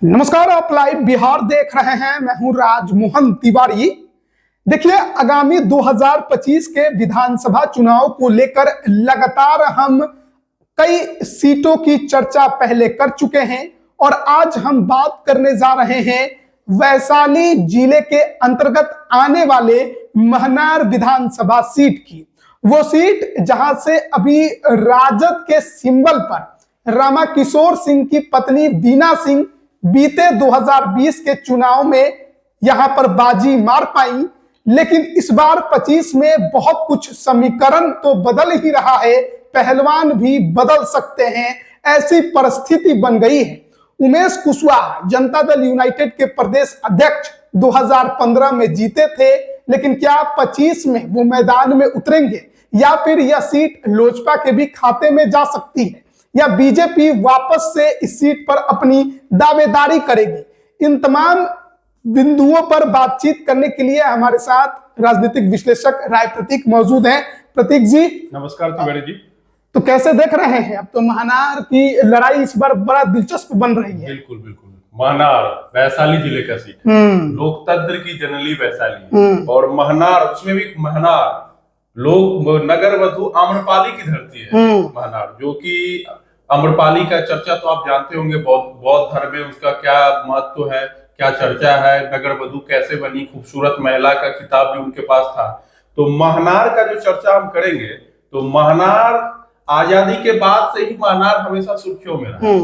नमस्कार, आप लाइव बिहार देख रहे हैं। मैं हूं राजमोहन तिवारी। देखिए, आगामी 2025 के विधानसभा चुनाव को लेकर लगातार हम कई सीटों की चर्चा पहले कर चुके हैं और आज हम बात करने जा रहे हैं वैशाली जिले के अंतर्गत आने वाले महनार विधानसभा सीट की। वो सीट जहां से अभी राजद के सिंबल पर रामा किशोर सिंह की पत्नी बीना सिंह बीते 2020 के चुनाव में यहां पर बाजी मार पाई, लेकिन इस बार 25 में बहुत कुछ समीकरण तो बदल ही रहा है, पहलवान भी बदल सकते हैं, ऐसी परिस्थिति बन गई है। उमेश कुशवाहा जनता दल यूनाइटेड के प्रदेश अध्यक्ष 2015 में जीते थे, लेकिन क्या 25 में वो मैदान में उतरेंगे या फिर यह सीट लोजपा के भी खाते में जा सकती है या बीजेपी वापस से इस सीट पर अपनी दावेदारी करेगी? इन तमाम बिंदुओं पर बातचीत करने के लिए हमारे साथ राजनीतिक विश्लेषक राय प्रतीक मौजूद हैं। प्रतीक जी नमस्कार। तिवारी जी, तो कैसे देख रहे हैं? अब तो महनार की लड़ाई इस बार बड़ा दिलचस्प बन रही है। बिल्कुल बिल्कुल। महनार वैशाली जिले का सीट, लोकतंत्र की जननी वैशाली, और महनार उसमें भी महनार लोग नगर वधु आम्रपाली की धरती है। महनार जो कि आम्रपाली का चर्चा तो आप जानते होंगे, बौद्ध धर्म में उसका क्या महत्व है, क्या चर्चा है, नगर वधु कैसे बनी, खूबसूरत महिला का खिताब भी उनके पास था। तो महनार का जो चर्चा हम करेंगे, तो महनार आजादी के बाद से ही महनार हमेशा सुर्खियों में रहा।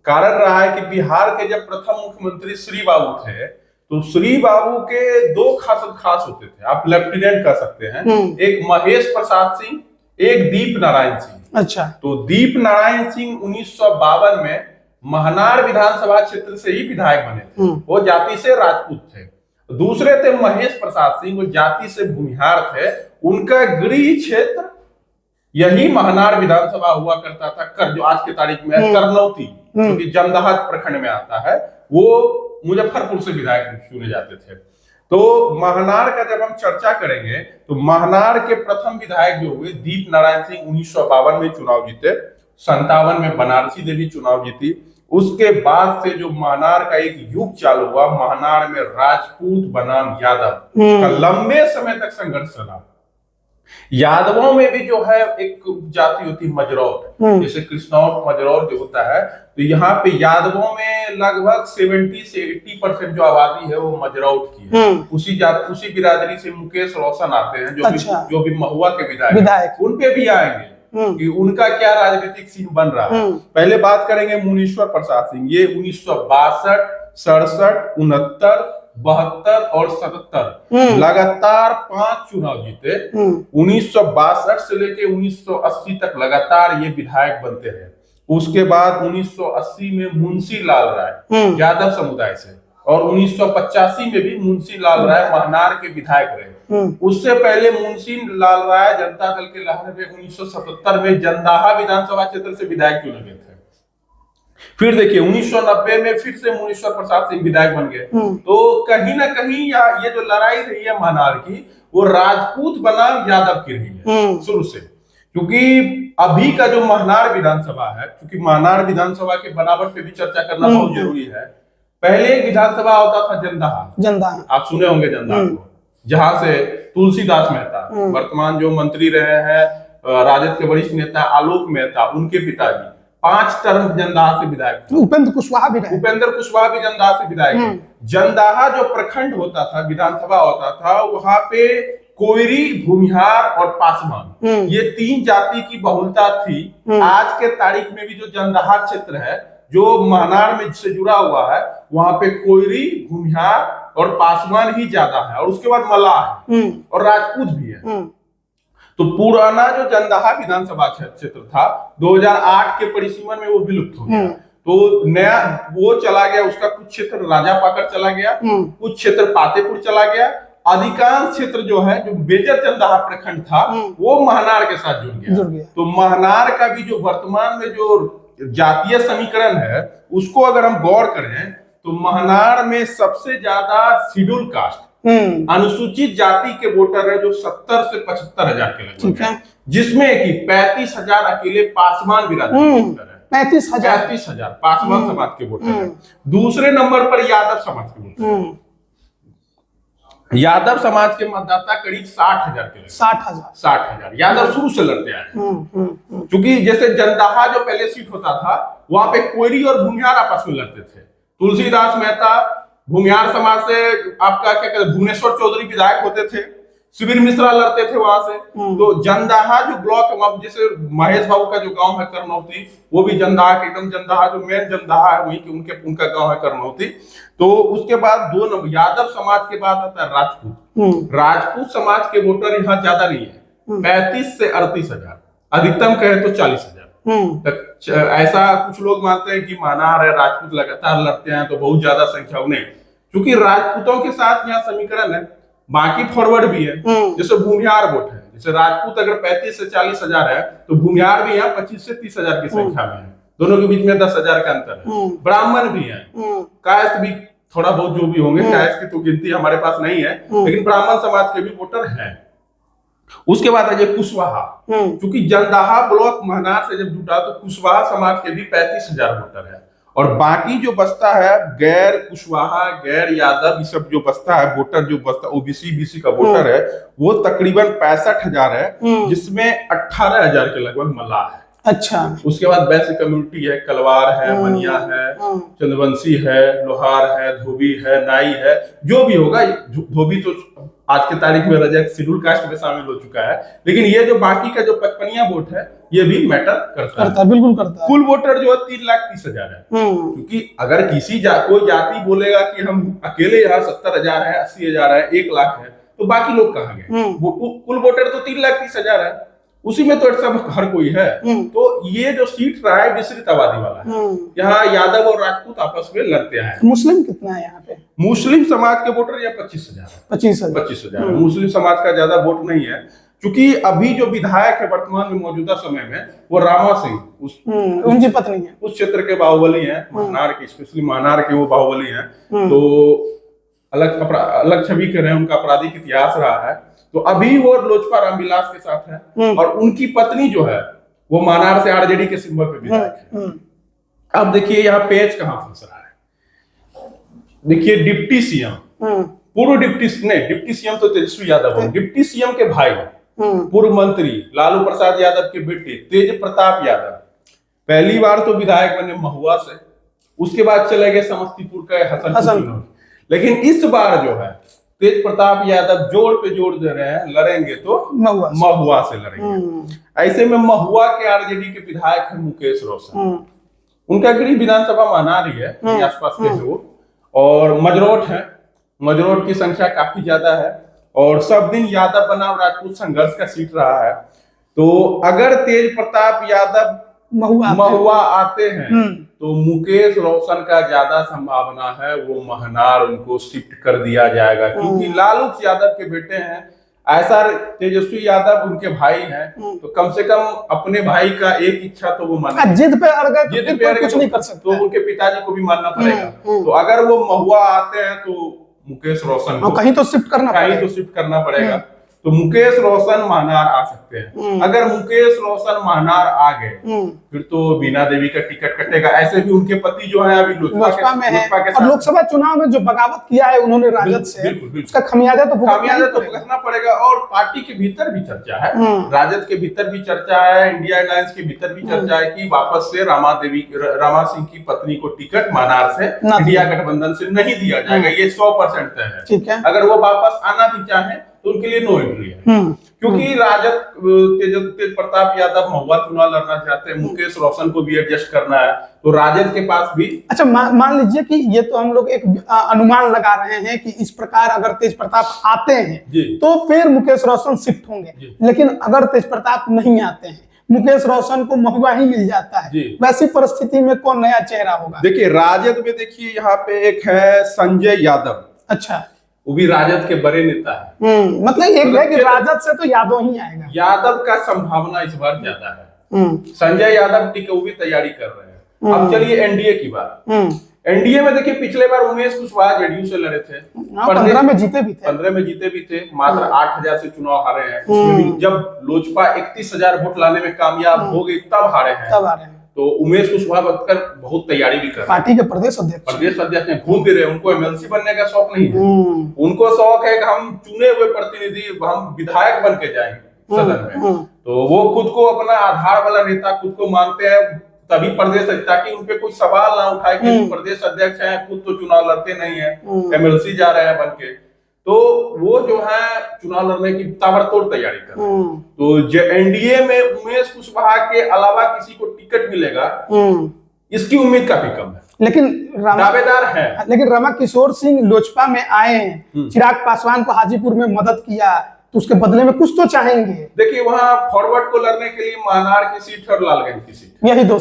कारण रहा है कि बिहार के जब प्रथम मुख्यमंत्री श्री बाबू थे, तो श्री बाबू के दो खास होते थे, आप लेफ्टिनेंट कह सकते हैं, एक महेश प्रसाद सिंह, एक दीप नारायण सिंह। अच्छा। तो दीप नारायण सिंह 1952 में महनार विधानसभा क्षेत्र से ही विधायक बने थे। वो जाति से राजपूत थे। दूसरे थे महेश प्रसाद सिंह, वो जाति से भूमिहार थे। उनका गृह क्षेत्र यही महनार विधानसभा हुआ करता था, जो आज के तारीख में करनौती, जो कि जमदाहा प्रखंड में आता है, वो मुजफ्फरपुर से विधायक चुने जाते थे। तो महनार का जब हम चर्चा करेंगे, तो महनार के प्रथम विधायक जो हुए दीप नारायण सिंह 1952 में चुनाव जीते, 57 में बनारसी देवी चुनाव जीती। उसके बाद से जो महनार का एक युग चालू हुआ, महनार में राजपूत बनाम यादव का लंबे समय तक संघर्ष चला। यादवों में भी जो है एक जाति होती है मजरौट, जैसे कृष्णौट मजरौट जो होता है, तो यहाँ पे यादवों में लगभग 70 से 80% जो आबादी है वो मजरौट की है। उसी बिरादरी से मुकेश रोशन आते हैं, जो भी महुआ के विधायक, उन पे भी आएंगे कि उनका क्या राजनीतिक सीन बन रहा है। पहले बात करेंगे मुनीश्वर प्रसाद सिंह। ये 1962, 67, 69, 72 और 77 लगातार 5 चुनाव जीते। 1962 से लेके 1980 तक लगातार ये विधायक बनते रहे। उसके बाद 1980 में मुंशी लाल राय यादव समुदाय से, और 1985 में भी मुंशी लाल राय महनार के विधायक रहे। उससे पहले मुंशी लाल राय जनता दल के लहर में 1977 में जंदाहा विधानसभा क्षेत्र से विधायक चुने गए थे। फिर देखिए 1990 में फिर से मुनीश्वर प्रसाद सिंह विधायक बन गए। तो कहीं ना कहीं ये जो लड़ाई रही है महनार की, वो राजपूत बनाम यादव की रही है शुरू से। क्योंकि अभी का जो महनार विधानसभा है, क्योंकि महनार विधानसभा के बनावट पे भी चर्चा करना बहुत जरूरी है। पहले विधानसभा होता था जंदाहा, आप सुने होंगे जंदाहा को, जहां से तुलसीदास मेहता, वर्तमान जो मंत्री रहे हैं राजद के वरिष्ठ नेता आलोक मेहता, उनके पिताजी 5 टर्म जंदाहा से विधायक थे। उपेंद्र कुशवाहा भी जंदाहा से विधायक। जंदाहा जो प्रखंड होता था, विधानसभा होता था, वहां पे कोयरी, भूमिहार और पासवान, ये 3 जाति की बहुलता थी। आज के तारीख में भी जो जंदाहा क्षेत्र है, जो महनार में से जुड़ा हुआ है, वहां पे कोयरी, भूमिहार और पासवान ही ज्यादा है, और उसके बाद मल्लाह है और राजपूत भी है। तो पुराना जो जंदाहा विधानसभा क्षेत्र था, 2008 के परिसीमन में वो विलुप्त हो गया। तो नया वो चला गया, उसका कुछ क्षेत्र राजा पाकर चला गया, कुछ क्षेत्र पातेपुर चला गया। अधिकांश क्षेत्र जो है, जो मेजर जंदाहा प्रखंड था, वो महनार के साथ जुड़ गया। तो महनार का भी जो वर्तमान में जो जातीय समीकरण है, उसको अगर हम गौर करें, तो महनार में सबसे ज्यादा शेड्यूल कास्ट, अनुसूचित जाति के वोटर है, जो 70 से 75 हजार के लगभग है, जिसमें कि 35 हजार अकेले पासवान बिरादरी के वोटर है। 35,000। 35,000 पासवान समाज के वोटर हैं। दूसरे नंबर पर यादव समाज के वोटर हैं। यादव समाज के मतदाता करीब 60,000 के लगभग। 60,000 यादव शुरू से लड़ते आए हैं। क्योंकि जैसे जंदाहा जो पहले सीट होता था, वहां पे कोयरी और भूमिहार आपस में लड़ते थे। तुलसीदास मेहता भूमिहार समाज से, आपका क्या कहते हैं, भुवनेश्वर चौधरी विधायक होते थे, शिविर मिश्रा लड़ते थे वहां से। तो जंदाहा जो ब्लॉक, जैसे महेश बाबू का जो गांव है करनौती, वो भी जंदाहा के एकदम, जंदाहा जो मेन जंदाहा है वही कि उनका गांव है करनौती। तो उसके बाद 2 नंबर यादव समाज के बाद आता है राजपूत। राजपूत समाज के वोटर यहाँ ज्यादा नहीं है, 35 से 38,000, अधिकतम कहे तो 40,000। ऐसा कुछ लोग मानते हैं कि मानार है, राजपूत लगातार लड़ते हैं तो बहुत ज्यादा संख्या नहीं, क्योंकि राजपूतों के साथ यहाँ समीकरण है, बाकी फॉरवर्ड भी है। जैसे भूमिहार वोट है, जैसे राजपूत अगर 35 से 40,000 है तो भूमिहार भी यहाँ 25 से 30,000 की संख्या में है। दोनों के बीच में 10,000 का अंतर है। ब्राह्मण भी है, कायस्थ भी थोड़ा बहुत जो भी होंगे, कायस्थ की तो गिनती हमारे पास नहीं है, लेकिन ब्राह्मण समाज के भी वोटर हैं। उसके बाद है कुशवाहा, क्योंकि जंदाहा ब्लॉक महनार से जब जुटा तो कुशवाहा समाज के भी 35,000 वोटर है। और बाकी जो बस्ता है, गैर कुशवाहा, गैर यादव, ये सब जो बस्ता है वोटर, जो बस्ता ओबीसी बीसी का वोटर है, वो तकरीबन 65,000 है, जिसमें 18,000 के लगभग मल्लाह है। अच्छा। उसके बाद वैश्य कम्युनिटी है, कलवार है, मनिया है, चंद्रवंशी है, लोहार है, धोबी है, नाई है, जो भी होगा। धोबी तो आज के तारीख में रजक शेड्यूल कास्ट में शामिल हो चुका है, लेकिन ये जो बाकी का जो 55 वोट है, ये भी मैटर करता है। बिल्कुल करता है। कुल वोटर जो है 3,30,000 है। क्योंकि अगर किसी कोई जाति बोलेगा कि हम अकेले यहाँ 70,000 है, 80,000 है, 1,00,000 है, तो बाकी लोग कहाँ गए? कुल वोटर तो 3,30,000 है, उसी में तो सब हर कोई है। तो ये जो सीट रहा है विस्तृत आबादी वाला है, यहाँ यादव और राजपूत आपस में लड़ते हैं। मुस्लिम कितना है यहाँ पे? मुस्लिम समाज के वोटर यहाँ 25,000 है। 25,000 है। मुस्लिम समाज का ज्यादा वोट नहीं है, क्योंकि अभी जो विधायक है वर्तमान में मौजूदा समय में, वो रामा सिंह उनकी पत्नी है, उस क्षेत्र के बाहुबली हैं, महनार के, स्पेशली महनार के वो बाहुबली हैं। तो अलग छवि के रहे, उनका आपराधिक इतिहास रहा है। तो अभी वो लोजपा रामविलास के साथ है, और उनकी पत्नी जो है वो मानार से आरजेडी के सिंबल पे विधायक है। अब देखिए यहाँ पेच कहाँ फंस रहा है। देखिए डिप्टी सीएम, पूर्व डिप्टी सीएम तो तेजस्वी यादव है, डिप्टी सीएम के भाई, पूर्व मंत्री लालू प्रसाद यादव के बेटे तेज प्रताप यादव पहली बार तो विधायक बने महुआ से, उसके बाद चले गए समस्तीपुर के हसन। लेकिन इस बार जो है तेज प्रताप यादव जोड़ पे जोड़ दे रहे हैं, लड़ेंगे तो महुआ से लड़ेंगे। ऐसे में महुआ के आरजेडी के विधायक है मुकेश रोशन, उनका गृह विधानसभा महनार ही है, आसपास के वो, और मजरोट है, मजरोट की संख्या काफी ज्यादा है, और सब दिन यादव बनाम राजपूत संघर्ष का सीट रहा है। तो अगर तेज प्रताप यादव महुआ आते हैं तो मुकेश रोशन का ज्यादा संभावना है वो महनार उनको शिफ्ट कर दिया जाएगा, क्योंकि लालू यादव के बेटे हैं, ऐसा तेजस्वी यादव उनके भाई हैं, तो कम से कम अपने भाई का एक इच्छा तो वो माना, जिद पे अड़ गए कुछ नहीं कर सकते, तो उनके पिताजी को भी मानना पड़ेगा। तो अगर वो महुआ आते हैं तो मुकेश रोशन को कहीं तो शिफ्ट करना पड़ेगा। तो मुकेश रोशन महनार आ सकते हैं। अगर मुकेश रोशन महनार आ गए फिर तो बीना देवी का टिकट कटेगा। ऐसे भी उनके पति जो है अभी लोजपा में है, और लोकसभा चुनाव में जो बगावत किया है उन्होंने राजद से, उसका खमियाजा तो भुगतना पड़ेगा। और पार्टी के भीतर भी चर्चा है, राजद के भीतर भी चर्चा है, इंडिया अलायंस के भीतर भी चर्चा है कि वापस से रामा सिंह की पत्नी को टिकट महनार से इंडिया गठबंधन से नहीं दिया जाएगा। ये 100% तय है। अगर वो वापस आना भी चाहे तो उनके लिए नो एंट्री है, क्योंकि राजद तेज प्रताप यादव महुआ चुनाव लड़ना चाहते हैं, मुकेश रोशन को भी एडजस्ट करना है, तो राजद के पास भी। अच्छा, मान लीजिए कि ये तो हम लोग एक अनुमान लगा रहे हैं कि इस प्रकार अगर तेज प्रताप आते हैं तो फिर मुकेश रोशन शिफ्ट होंगे, लेकिन अगर तेज प्रताप नहीं आते हैं, मुकेश रोशन को महुआ ही मिल जाता है, वैसी परिस्थिति में कौन नया चेहरा होगा? देखिए राजद में देखिए यहाँ पे एक है संजय यादव। अच्छा, वो भी राजद के बड़े नेता है। मतलब एक है कि राजद से तो यादव ही आएगा, यादव का संभावना इस बार ज्यादा है। संजय यादव टिके वो भी तैयारी कर रहे हैं। अब चलिए एनडीए की बात। एनडीए में देखिए पिछले बार उमेश कुशवाहा जेडीयू से लड़े थे, 15 में जीते भी थे, मात्र 8,000 से चुनाव हारे हैं। जब लोजपा 31,000 वोट लाने में कामयाब हो गई तब हारे हैं। तो उमेश कुशवाहा बख्तर बहुत तैयारी भी कर रहे हैं। पार्टी के प्रदेश अध्यक्ष हैं, घूम फिर रहे हैं। उनको एमएलसी बनने का शौक नहीं है। उनको शौक है कि हम चुने हुए प्रतिनिधि, हम विधायक बन के जाएंगे सदन में। तो वो खुद को अपना आधार वाला नेता खुद को मानते हैं, तभी प्रदेश, ताकि उनपे कोई सवाल ना उठाए कि प्रदेश अध्यक्ष हैं, खुद तो चुनाव लड़ते नहीं है, एमएलसी जा रहे हैं बन के। तो वो जो है चुनाव लड़ने की ताबड़तोड़ तैयारी कर रहे हैं। तो जो एनडीए में उमेश कुशवाहा के अलावा किसी को टिकट मिलेगा, इसकी उम्मीद काफी कम है। लेकिन दावेदार है। लेकिन रमाकिशोर सिंह लोजपा में आए हैं, चिराग पासवान को हाजीपुर में मदद किया, तो उसके बदले में कुछ तो चाहेंगे। देखिए, वहाँ फॉरवर्ड को लड़ने के लिए मानार की सीट और लालगंज की सीट, यही दो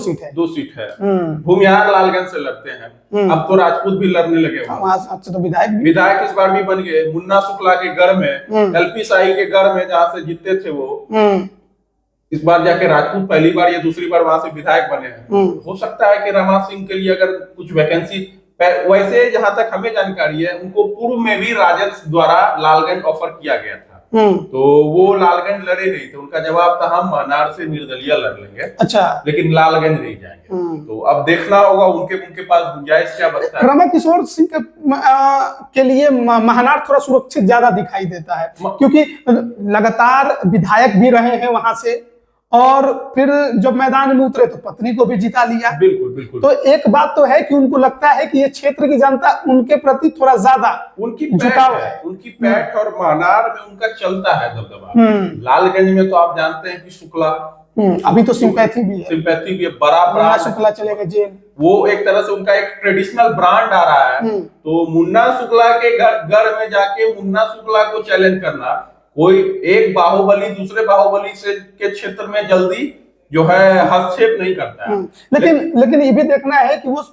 सीट है। भूमिहार लालगंज से लड़ते हैं। अब तो राजपूत भी लड़ने लगे वहाँ अच्छा, तो विधायक इस बार भी बन गए। मुन्ना शुक्ला के घर में, एलपी साहिल के घर में जहाँ से जीते थे वो, इस बार जाके राजपूत पहली बार या दूसरी बार वहां से विधायक बने हैं। हो सकता है कि रमा सिंह के लिए अगर कुछ वैकेंसी, वैसे जहां तक हमें जानकारी है, उनको पूर्व में भी राजद द्वारा लालगंज ऑफर किया गया था। तो वो लालगंज लड़े नहीं थे। उनका जवाब था हम मानार से निर्दलीय लड़ लेंगे, अच्छा, लेकिन लालगंज नहीं जाएंगे। तो अब देखना होगा उनके पास गुंजाइश क्या बचता है। रमाकिशोर सिंह के लिए महानार थोड़ा सुरक्षित ज्यादा दिखाई देता है, क्योंकि लगातार विधायक भी रहे हैं वहां से, और फिर जब मैदान में उतरे तो पत्नी को भी जिता लिया। बिल्कुल बिल्कुल। तो एक बात तो है कि उनको लगता है कि ये क्षेत्र की जनता उनके प्रति थोड़ा ज्यादा उनकी झुकाव है, उनकी पैठ, और मानार में उनका चलता है दबदबा। लालगंज में तो आप जानते हैं कि शुक्ला, अभी तो सिंपैथी भी है, बड़ा शुक्ला चले गए जेल। वो एक तरह से उनका एक ट्रेडिशनल ब्रांड आ रहा है। तो मुन्ना शुक्ला के घर में जाके मुन्ना शुक्ला को चैलेंज करना, कोई एक बाहुबली दूसरे बाहुबली से के क्षेत्र में जल्दी जो है हस्तक्षेप नहीं करता है। लेकिन ये भी देखना है कि वो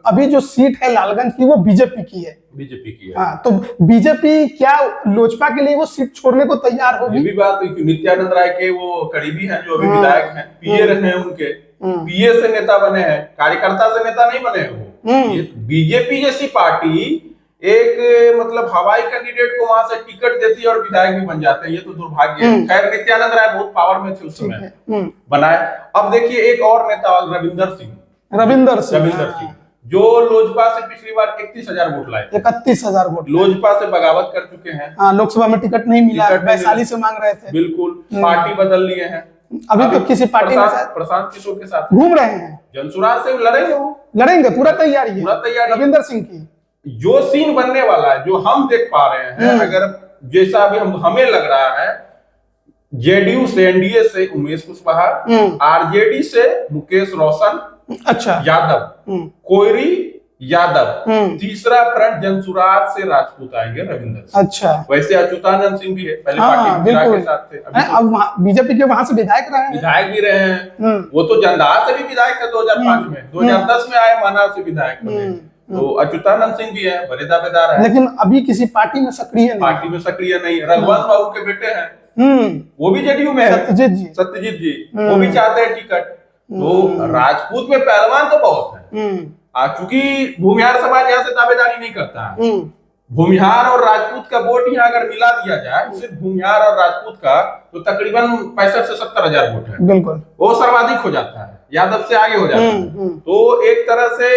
अभी जो सीट है लालगंज की, वो बीजेपी की है। हाँ, तो बीजेपी क्या लोजपा के लिए वो सीट छोड़ने को तैयार होगी? ये भी बात, नित्यानंद राय के वो करीबी हैं जो अभी विधायक हैं, पीए रहे हैं, उनके पीए से नेता बने हैं, कार्यकर्ता से नेता नहीं बने हैं वो। बीजेपी जैसी पार्टी एक मतलब हवाई कैंडिडेट को वहां से टिकट देती है और विधायक भी बन जाते हैं, ये तो दुर्भाग्य है। खैर, नित्यानंद राय बहुत पावर में थे उस समय, बनाए। अब देखिए एक और नेता रविंदर सिंह, जो लोजपा से पिछली बार 31,000 वोट लाए, 31,000 वोट लोजपा से बगावत कर चुके हैं। हाँ, लोकसभा में टिकट नहीं मिला, वैशाली से मांग रहे थे। बिल्कुल, पार्टी बदल लिए हैं। अभी तो किसी पार्टी में प्रशांत किशोर के साथ घूम रहे हैं। जनसुराज से लड़ेंगे, पूरा तैयारी है रविंदर सिंह की। जो सीन बनने वाला है, जो हम देख पा रहे हैं, अगर जैसा अभी हमें लग रहा है, जेडीयू से, एनडीए से उमेश कुशवाहा, आरजेडी से मुकेश रोशन, अच्छा, यादव, कोयरी यादव, तीसरा फ्रंट जनसुराज से राजपूत आएंगे, रविंदर। अच्छा, वैसे अच्युतानंद सिंह भी है, पहले पार्टी के साथ थे, अब बीजेपी के वहां से विधायक भी रहे हैं। वो तो जंदाहा से भी विधायक थे 2005 में, 2010 में आए, मानार से विधायक बने। तो अच्युतानंद सिंह भी है, बड़े दावेदार है, लेकिन अभी किसी पार्टी में सक्रिय नहीं। रघुवंश बाबू के बेटे हैं, वो भी जेडीयू में है, सत्यजीत जी, वो भी चाहते हैं टिकट। तो राजपूत में पहलवान तो बहुत है, क्योंकि भूमिहार समाज यहाँ से दावेदारी नहीं करता है। भूमिहार और राजपूत का वोट यहाँ अगर मिला दिया जाए, सिर्फ भूमिहार और राजपूत का, तो तकरीबन 65 से 70,000 वोट है। बिल्कुल, वो सर्वाधिक हो जाता है, यादव से आगे हो जाता है। तो एक तरह से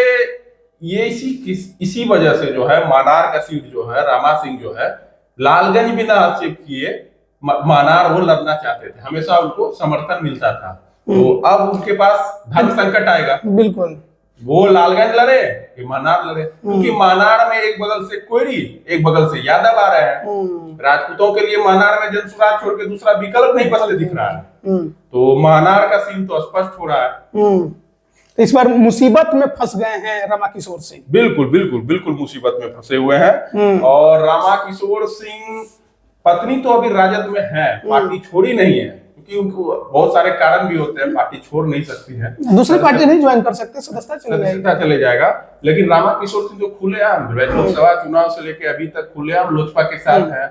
ये इसी वजह से जो है मानार का सीट जो है, रामा सिंह जो है, लालगंज बिना हस्तक्षेप किए मानार वो लड़ना चाहते थे, हमेशा उनको समर्थन मिलता था। तो अब उनके पास धर्म संकट आएगा। बिल्कुल, वो लालगंज लड़े कि मानार लड़े, क्योंकि मानार में एक बगल से कोयरी, एक बगल से यादव आ रहे हैं। राजपूतों के लिए मानार में जनसुराज छोड़ के दूसरा विकल्प नहीं बचते दिख रहा है। तो मानार का सीन तो स्पष्ट हो रहा है। तो इस बार मुसीबत में फंस गए हैं रमाकिशोर सिंह। बिल्कुल मुसीबत में फंसे हुए हैं। और रमाकिशोर सिंह पत्नी तो अभी राजद में है, पार्टी छोड़ी नहीं है, क्योंकि उनको बहुत सारे कारण भी होते हैं, पार्टी छोड़ नहीं सकती है, दूसरी पार्टी नहीं ज्वाइन कर सकते, सदस्यता चले जाएगा। लेकिन रमाकिशोर सिंह जो खुलेआम लोकसभा चुनाव से लेके अभी तक खुलेआम लोजपा के साथ है,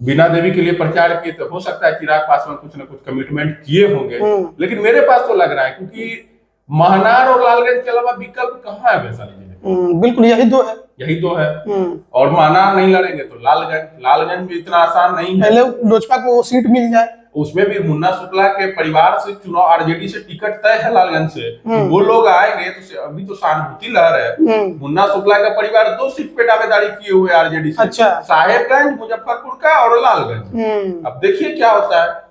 बीना देवी के लिए प्रचार किए, तो हो सकता है चिराग पासवान कुछ न कुछ कमिटमेंट किए होंगे। लेकिन मेरे पास तो लग रहा है, क्योंकि महानार और लालगंज के अलावा विकल्प कहाँ है वैशाली जिले में? बिल्कुल, यही दो है। और महानार नहीं लड़ेंगे तो लालगंज भी इतना आसान नहीं है। पहले लोजपा को वो सीट मिल जाए, उसमें भी मुन्ना शुक्ला के परिवार से चुनाव, आरजेडी से टिकट तय है लालगंज से, वो लोग आएंगे तो अभी तो सहानुभूति लहर है। मुन्ना शुक्ला का परिवार 2 सीट पे दावेदारी किए हुए आरजेडी से, अच्छा। साहेबगंज, मुजफ्फरपुर का और लालगंज। अब देखिए क्या होता है।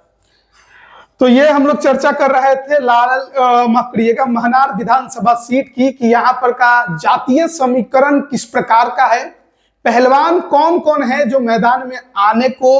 तो ये हम लोग चर्चा कर रहे थे माफ करिएगा, महनार विधानसभा सीट की, कि यहाँ पर का जातीय समीकरण किस प्रकार का है, पहलवान कौन कौन है जो मैदान में आने को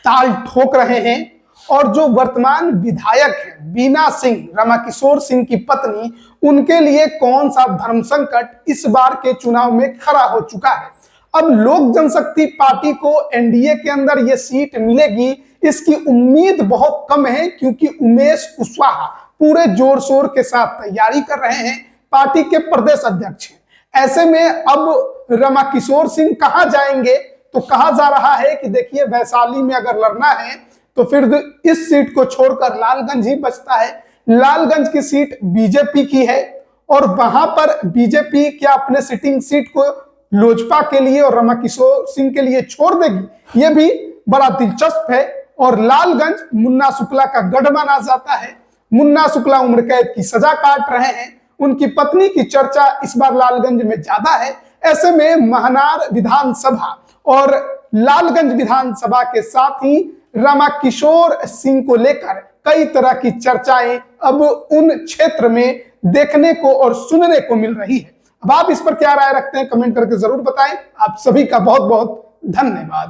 ताल ठोक रहे हैं, और जो वर्तमान विधायक है बीना सिंह, रमाकिशोर सिंह की पत्नी, उनके लिए कौन सा धर्म संकट इस बार के चुनाव में खड़ा हो चुका है। अब लोक जनशक्ति पार्टी को एनडीए के अंदर ये सीट मिलेगी, इसकी उम्मीद बहुत कम है, क्योंकि उमेश कुशवाहा पूरे जोर शोर के साथ तैयारी कर रहे हैं, पार्टी के प्रदेश अध्यक्ष हैं। ऐसे में अब रमाकिशोर सिंह कहां जाएंगे, तो कहा जा रहा है कि देखिए वैशाली में अगर लड़ना है तो फिर इस सीट को छोड़कर लालगंज ही बचता है। लालगंज की सीट बीजेपी की है, और वहां पर बीजेपी क्या अपने सिटिंग सीट को लोजपा के लिए और रमाकिशोर सिंह के लिए छोड़ देगी, यह भी बड़ा दिलचस्प है। और लालगंज मुन्ना शुक्ला का गढ़ माना जाता है। मुन्ना शुक्ला उम्र कैद की सजा काट रहे हैं, उनकी पत्नी की चर्चा इस बार लालगंज में ज्यादा है। ऐसे में महनार विधानसभा और लालगंज विधानसभा के साथ ही रमाकिशोर सिंह को लेकर कई तरह की चर्चाएं अब उन क्षेत्र में देखने को और सुनने को मिल रही है। अब आप इस पर क्या राय रखते हैं, कमेंट करके जरूर बताएं। आप सभी का बहुत बहुत धन्यवाद।